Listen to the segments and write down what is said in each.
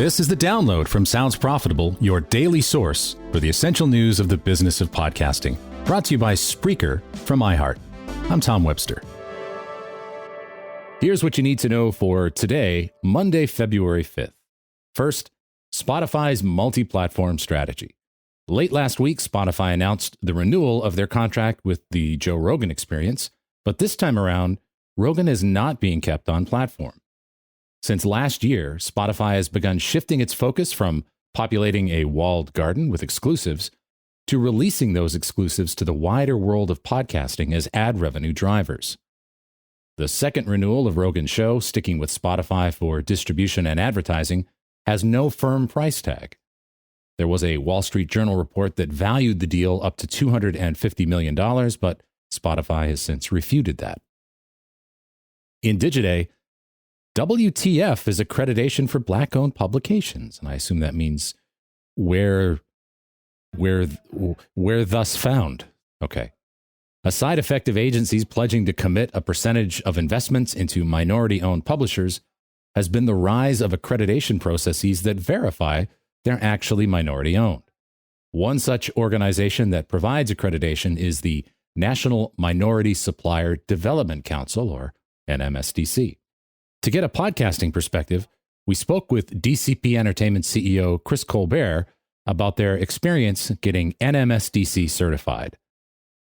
This is The Download from Sounds Profitable, your daily source for the essential news of the business of podcasting. Brought to you by Spreaker from iHeart. I'm Tom Webster. Here's what you need to know for today, Monday, February 5th. First, Spotify's multi-platform strategy. Late last week, Spotify announced the renewal of their contract with the Joe Rogan Experience, but this time around, Rogan is not being kept on platform. Since last year, Spotify has begun shifting its focus from populating a walled garden with exclusives to releasing those exclusives to the wider world of podcasting as ad revenue drivers. The second renewal of Rogan's show, sticking with Spotify for distribution and advertising, has no firm price tag. There was a Wall Street Journal report that valued the deal up to $250 million, but Spotify has since refuted that. In Digiday, WTF is accreditation for Black-owned publications, and I assume that means where thus found. Okay. A side effect of agencies pledging to commit a percentage of investments into minority-owned publishers has been the rise of accreditation processes that verify they're actually minority-owned. One such organization that provides accreditation is the National Minority Supplier Development Council, or NMSDC. To get a podcasting perspective, we spoke with DCP Entertainment CEO Chris Colbert about their experience getting NMSDC certified.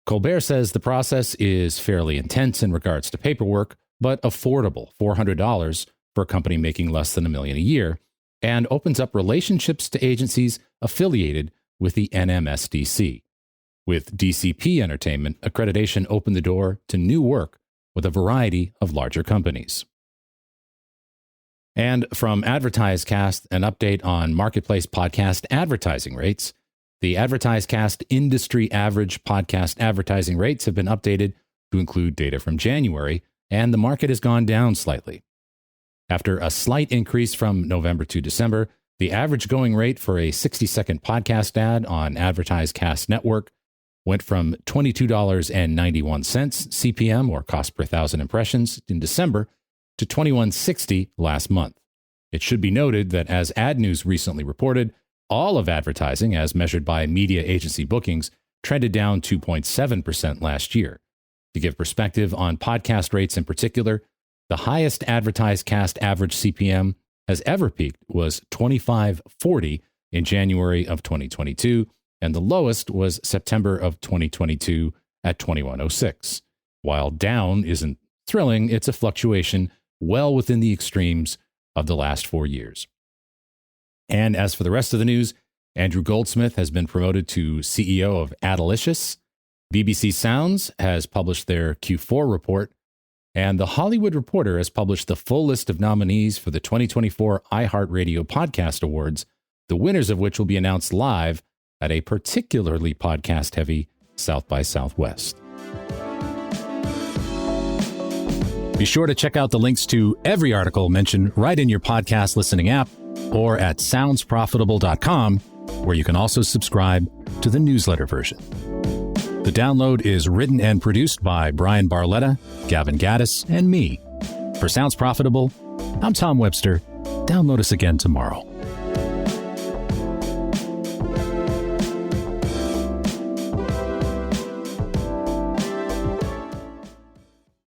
Colbert says the process is fairly intense in regards to paperwork, but affordable, $400 for a company making less than $1 million a year, and opens up relationships to agencies affiliated with the NMSDC. With DCP Entertainment, accreditation opened the door to new work with a variety of larger companies. And from AdvertiseCast, an update on marketplace podcast advertising rates. The AdvertiseCast industry average podcast advertising rates have been updated to include data from January, and the market has gone down slightly. After a slight increase from November to December, the average going rate for a 60-second podcast ad on AdvertiseCast Network went from $22.91 CPM, or cost per thousand impressions, in December to $21.60 last month. It should be noted that as Ad News recently reported, all of advertising, as measured by media agency bookings, trended down 2.7% last year. To give perspective on podcast rates in particular, the highest AdvertiseCast average CPM has ever peaked was $25.40 in January of 2022, and the lowest was September of 2022 at $21.06. While down isn't thrilling, it's a fluctuation well within the extremes of the last 4 years. And as for the rest of the news, Andrew Goldsmith has been promoted to CEO of Adalicious. BBC Sounds has published their Q4 report, and The Hollywood Reporter has published the full list of nominees for the 2024 iHeartRadio Podcast Awards, the winners of which will be announced live at a particularly podcast-heavy South by Southwest. Be sure to check out the links to every article mentioned right in your podcast listening app or at soundsprofitable.com, where you can also subscribe to the newsletter version. The Download is written and produced by Brian Barletta, Gavin Gaddis, and me. For Sounds Profitable, I'm Tom Webster. Download us again tomorrow.